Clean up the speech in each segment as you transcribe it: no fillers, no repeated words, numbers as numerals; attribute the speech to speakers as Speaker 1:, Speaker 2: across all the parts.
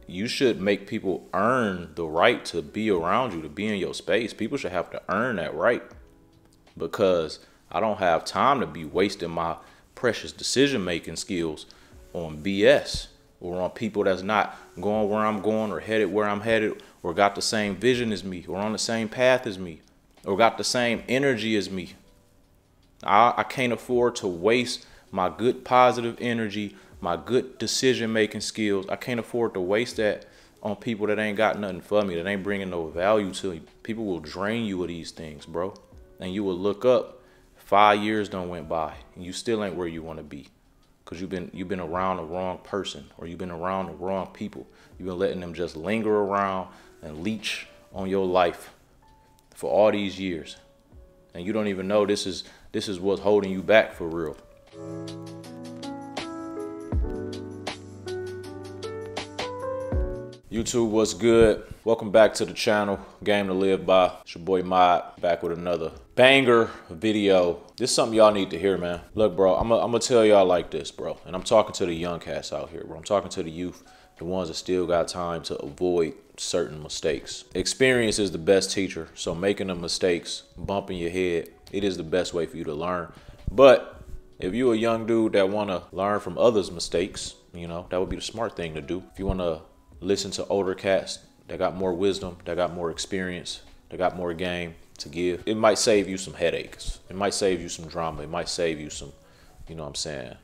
Speaker 1: you should make people earn the right to be around you, to be in your space. People should have to earn that right, because I don't have time to be wasting my precious decision-making skills on BS or on people that's not going where I'm going or headed where I'm headed or got the same vision as me or on the same path as me or got the same energy as me. I can't afford to waste my good positive energy, my good decision-making skills. I can't afford to waste that on people that ain't got nothing for me, that ain't bringing no value to you. People will drain you of these things, bro. And you will look up, 5 years done went by, and you still ain't where you want to be. Because you've been around the wrong person, or you've been around the wrong people. You've been letting them just linger around and leech on your life for all these years. And you don't even know this is what's holding you back for real. YouTube, what's good? Welcome back to the channel, Game to Live By. It's your boy Mod, back with another banger video. This is something y'all need to hear, man. Look, bro, I'm gonna tell y'all like this, bro. And I'm talking to the young cats out here, bro. I'm talking to the youth, the ones that still got time to avoid certain mistakes. Experience is the best teacher. So making the mistakes, bumping your head, it is the best way for you to learn. But if you're a young dude that wanna learn from others' mistakes, you know, that would be the smart thing to do. If you wanna listen to older cats that got more wisdom, that got more experience, that got more game to give, it might save you some headaches. It might save you some drama. It might save you some, you know what I'm saying,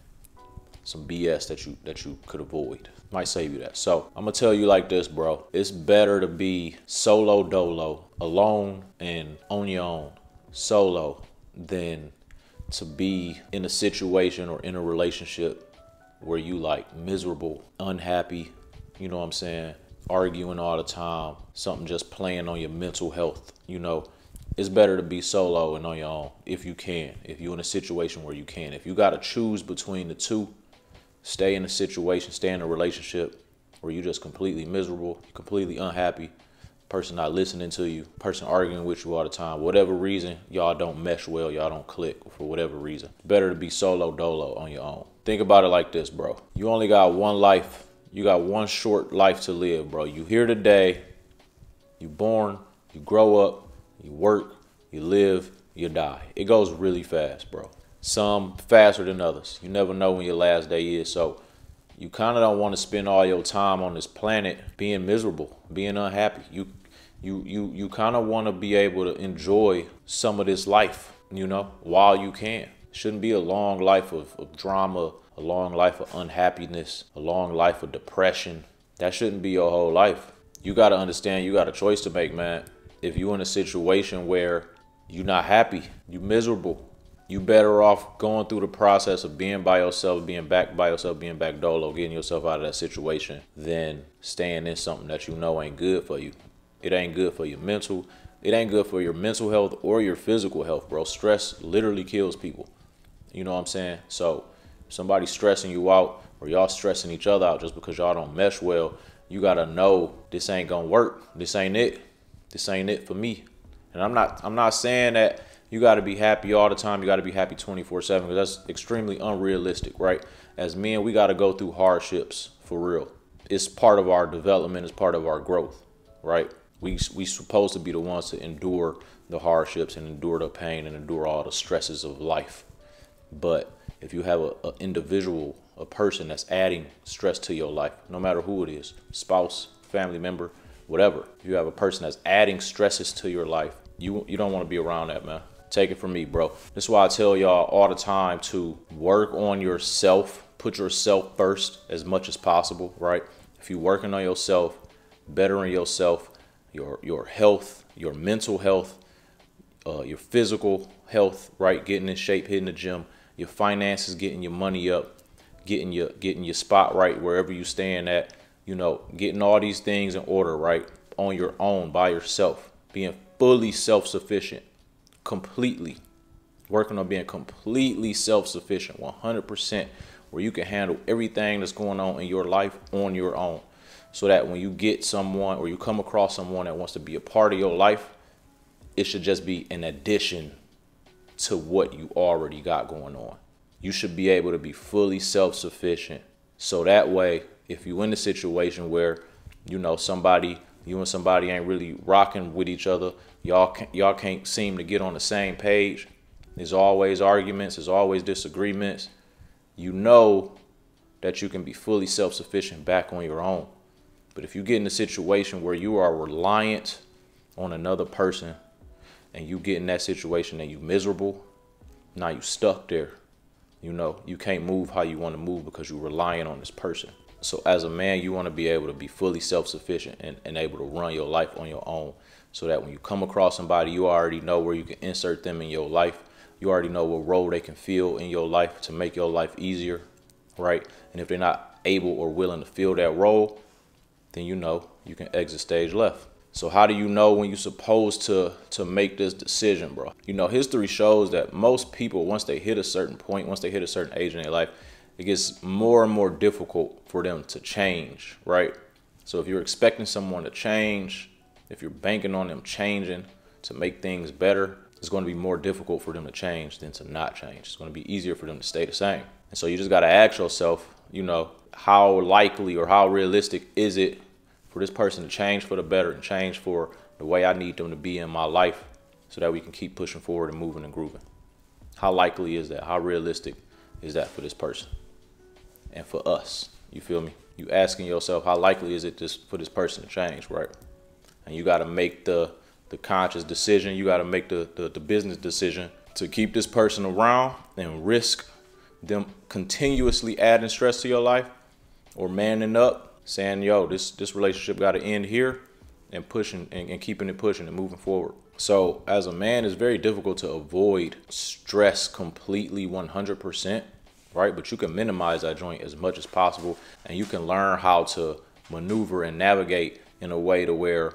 Speaker 1: some BS that you could avoid. It might save you that. So I'm gonna tell you like this, bro. It's better to be solo dolo, alone and on your own, solo, than to be in a situation or in a relationship where you like miserable, unhappy, you know what I'm saying, arguing all the time, something just playing on your mental health. You know, it's better to be solo and on your own if you can, if you're in a situation where you can. If you got to choose between the two, stay in a situation, stay in a relationship where you're just completely miserable, completely unhappy, person not listening to you, person arguing with you all the time, whatever reason, y'all don't mesh well, y'all don't click for whatever reason. Better to be solo dolo on your own. Think about it like this, bro. You only got one life. You got one short life to live, bro. You here today, you born, you grow up, you work, you live, you die. It goes really fast, bro. Some faster than others. You never know when your last day is. So you kind of don't want to spend all your time on this planet being miserable, being unhappy. You kind of want to be able to enjoy some of this life, you know, while you can. It shouldn't be a long life of drama, a long life of unhappiness, a long life of depression. That shouldn't be your whole life. You got to understand you got a choice to make, man. If you're in a situation where you're not happy, you're miserable, you better off going through the process of being by yourself, being back by yourself, being back dolo, getting yourself out of that situation, than staying in something that you know ain't good for you. It ain't good for your mental. It ain't good for your mental health or your physical health, bro. Stress literally kills people. You know what I'm saying? So somebody stressing you out or y'all stressing each other out just because y'all don't mesh well, you gotta know this ain't gonna work. This ain't it. This ain't it for me. And I'm not saying that you gotta be happy all the time. You gotta be happy 24/7, because that's extremely unrealistic, right? As men, we gotta go through hardships for real. It's part of our development. It's part of our growth, right? We supposed to be the ones to endure the hardships and endure the pain and endure all the stresses of life. But if you have an individual, a person that's adding stress to your life, no matter who it is, spouse, family member, whatever, if you have a person that's adding stresses to your life, you don't want to be around that, man. Take it from me, bro. This is why I tell y'all all the time to work on yourself, put yourself first as much as possible, right? If you're working on yourself, bettering yourself, your health, your mental health, your physical health, right? Getting in shape, hitting the gym, your finances, getting your money up, getting your spot right wherever you staying at, you know, getting all these things in order, right? On your own, by yourself, being fully self-sufficient, completely working on being completely self-sufficient, 100%, where you can handle everything that's going on in your life on your own. So that when you get someone or you come across someone that wants to be a part of your life, it should just be an addition to what you already got going on. You should be able to be fully self-sufficient. So that way, if you're in a situation where you know, you and somebody ain't really rocking with each other. Y'all can't seem to get on the same page. There's always arguments. There's always disagreements. You know that you can be fully self-sufficient back on your own. But if you get in a situation where you are reliant on another person and you get in that situation and you miserable, now you stuck there. You know, you can't move how you want to move because you're relying on this person. So as a man, you want to be able to be fully self-sufficient and able to run your life on your own, so that when you come across somebody, you already know where you can insert them in your life. You already know what role they can fill in your life to make your life easier, right? And if they're not able or willing to fill that role, then you know you can exit stage left. So how do you know when you're supposed to make this decision, bro? You know, history shows that most people, once they hit a certain point, once they hit a certain age in their life, it gets more and more difficult for them to change, right? So if you're expecting someone to change, if you're banking on them changing to make things better, it's going to be more difficult for them to change than to not change. It's going to be easier for them to stay the same. And so you just got to ask yourself, you know, how likely or how realistic is it for this person to change for the better and change for the way I need them to be in my life, so that we can keep pushing forward and moving and grooving? How likely is that? How realistic is that for this person and for us? You feel me? You asking yourself, how likely is it just for this person to change, right? And you got to make the conscious decision. You got to make the business decision to keep this person around and risk them continuously adding stress to your life, or manning up, saying, yo, this relationship got to end here, and pushing and keeping it pushing and moving forward. So as a man, it's very difficult to avoid stress completely 100%, right? But you can minimize that joint as much as possible, and you can learn how to maneuver and navigate in a way to where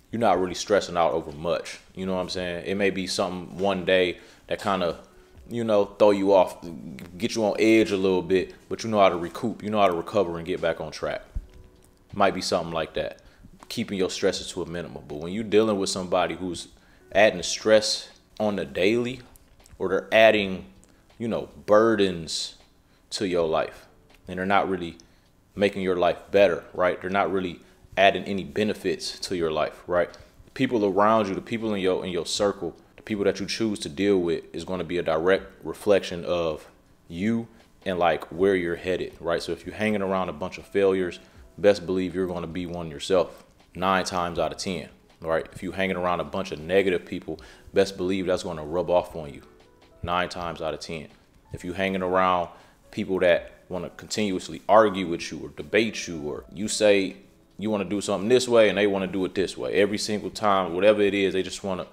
Speaker 1: you're not really stressing out over much. You know what I'm saying? It may be something one day that kind of, you know, throw you off, get you on edge a little bit, but you know how to recoup, you know how to recover and get back on track. Might be something like that, keeping your stresses to a minimum. But when you're dealing with somebody who's adding stress on the daily, or they're adding, you know, burdens to your life, and they're not really making your life better, right? They're not really adding any benefits to your life, right? The people around you, the people in your circle, the people that you choose to deal with, is going to be a direct reflection of you and like where you're headed, right? So if you're hanging around a bunch of failures, best believe you're going to be one yourself 9 times out of 10, right? If you're hanging around a bunch of negative people, best believe that's going to rub off on you 9 times out of 10. If you're hanging around people that want to continuously argue with you or debate you, or you say you want to do something this way and they want to do it this way every single time, whatever it is, they just want to,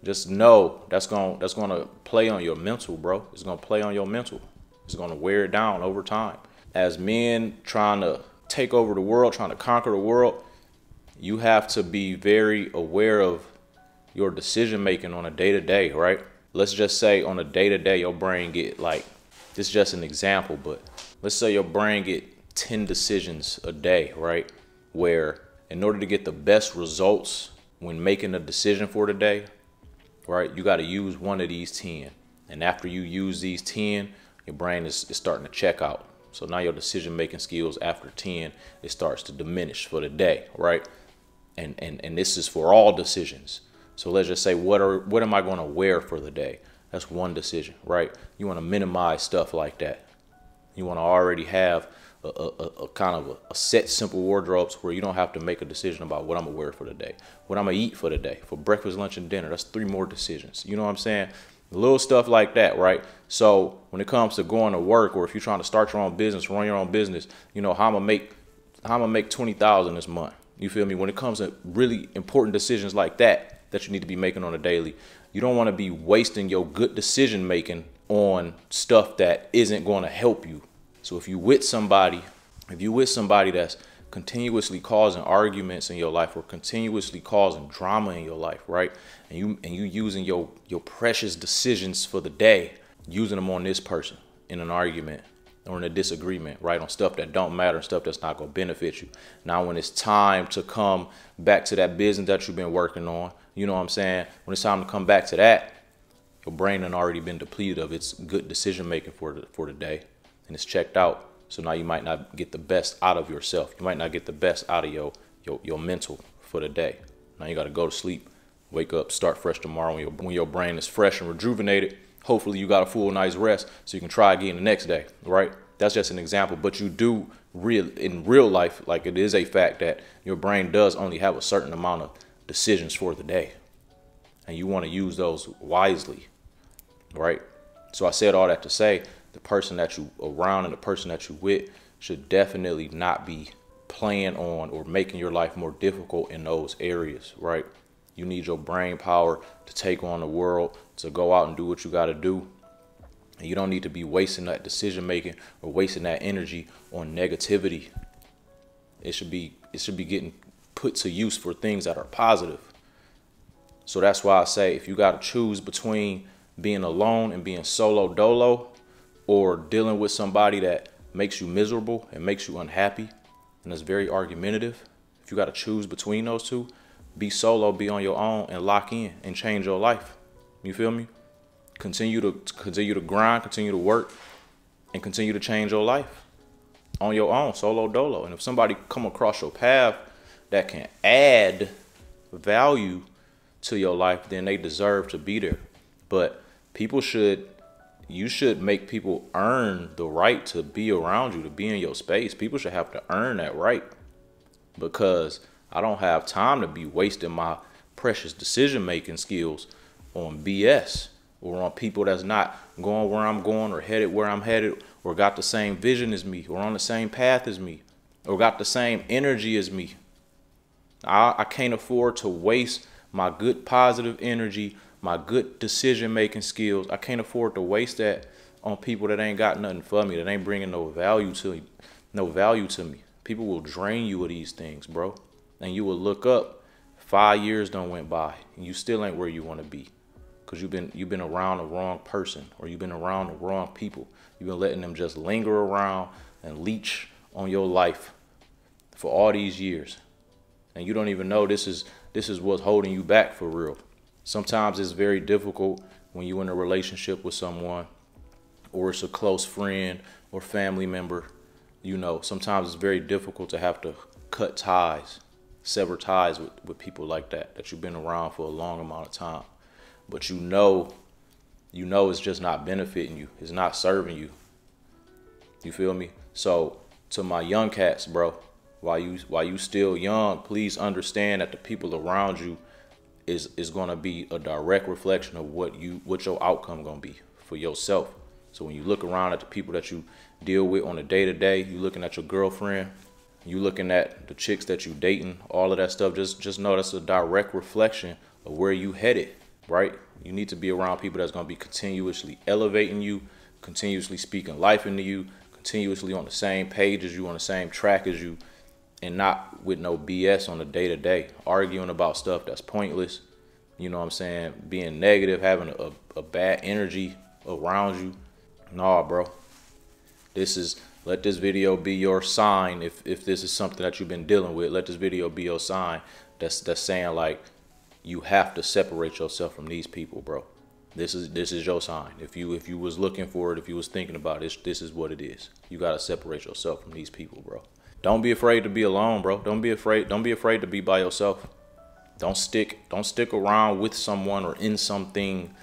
Speaker 1: just know that's going to play on your mental, bro. It's going to play on your mental. It's going to wear it down over time. As men trying to take over the world, trying to conquer the world, you have to be very aware of your decision making on a day-to-day, right? Let's just say on a day-to-day, your brain get, like, this is just an example, but let's say your brain get 10 decisions a day, right? Where in order to get the best results when making a decision for the day, right, you got to use one of these 10. And after you use these 10, your brain is starting to check out. So now your decision-making skills after 10, it starts to diminish for the day, right? And this is for all decisions. So let's just say, what am I going to wear for the day? That's one decision, right? You want to minimize stuff like that. You want to already have a kind of a set, simple wardrobes where you don't have to make a decision about what I'm gonna wear for the day, what I'm gonna eat for the day, for breakfast, lunch, and dinner. That's 3 more decisions. You know what I'm saying? Little stuff like that, right? So when it comes to going to work, or if you're trying to start your own business, run your own business, you know, how I'm gonna make 20,000 this month. You feel me? When it comes to really important decisions like that you need to be making on a daily, you don't want to be wasting your good decision making on stuff that isn't going to help you. So if you with somebody that's continuously causing arguments in your life, or continuously causing drama in your life, right? And you using your precious decisions for the day, using them on this person in an argument or in a disagreement, right? On stuff that don't matter, stuff that's not going to benefit you. Now, when it's time to come back to that business that you've been working on, you know what I'm saying? When it's time to come back to that, your brain had already been depleted of its good decision making for the day, and it's checked out. So now you might not get the best out of yourself. You might not get the best out of your your mental for the day. Now you got to go to sleep, wake up, start fresh tomorrow when your brain is fresh and rejuvenated. Hopefully you got a full night's rest so you can try again the next day, right? That's just an example, but you do in real life, like it is a fact that your brain does only have a certain amount of decisions for the day. And you want to use those wisely, right? So I said all that to say the person that you around and the person that you with should definitely not be playing on or making your life more difficult in those areas, right? You need your brain power to take on the world, to go out and do what you got to do. And you don't need to be wasting that decision making or wasting that energy on negativity. It should be getting put to use for things that are positive. So that's why I say if you got to choose between being alone and being solo dolo, or dealing with somebody that makes you miserable and makes you unhappy and is very argumentative, if you got to choose between those two, be solo, be on your own, and lock in and change your life. You feel me? Continue to grind, continue to work, and continue to change your life on your own, solo dolo. And if somebody come across your path that can add value to your life, then they deserve to be there. But you should make people earn the right to be around you, to be in your space. People should have to earn that right, because I don't have time to be wasting my precious decision-making skills on BS or on people that's not going where I'm going or headed where I'm headed or got the same vision as me or on the same path as me or got the same energy as me. I can't afford to waste my good positive energy, my good decision-making skills. I can't afford to waste that on people that ain't got nothing for me, that ain't bringing no value to me. People will drain you of these things, bro. And you will look up, 5 years done went by and you still ain't where you want to be, because you've been around the wrong person, or you've been around the wrong people. You've been letting them just linger around and leech on your life for all these years. And you don't even know this is what's holding you back for real. Sometimes it's very difficult when you're in a relationship with someone, or it's a close friend or family member. You know, sometimes it's very difficult to have to cut ties, sever ties with people like that you've been around for a long amount of time. But you know it's just not benefiting you. It's not serving you. You feel me? So to my young cats, bro, while you still young, please understand that the people around you is going to be a direct reflection of what your outcome going to be for yourself. So when you look around at the people that you deal with on a day-to-day, you looking at your girlfriend, you looking at the chicks that you dating, all of that stuff, just know that's a direct reflection of where you headed, right? You need to be around people that's going to be continuously elevating you, continuously speaking life into you, continuously on the same page as you, on the same track as you, and not with no BS on the day-to-day, arguing about stuff that's pointless. You know what I'm saying? Being negative, having a bad energy around you. Nah, bro. Let this video be your sign. If this is something that you've been dealing with, let this video be your sign that's saying, like, you have to separate yourself from these people, bro. This is your sign. If you was looking for it, if you was thinking about it, this is what it is. You got to separate yourself from these people, bro. Don't be afraid to be alone, bro. Don't be afraid to be by yourself. Don't stick around with someone or in something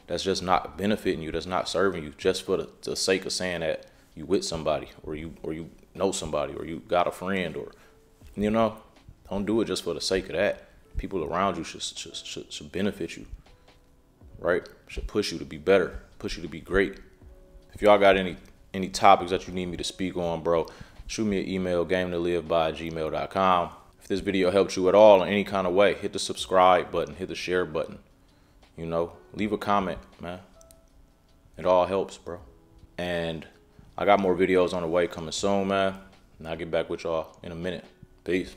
Speaker 1: that's just not benefiting you, that's not serving you, just for the sake of saying that you with somebody, or you know somebody, or you got a friend, or, you know. Don't do it just for the sake of that. People around you should benefit you, right? Should push you to be better, push you to be great. If y'all got any topics that you need me to speak on, bro, shoot me an email, gametoliveby@gmail.com. If this video helped you at all in any kind of way, hit the subscribe button, hit the share button. You know, leave a comment, man. It all helps, bro. And I got more videos on the way coming soon, man. And I'll get back with y'all in a minute. Peace.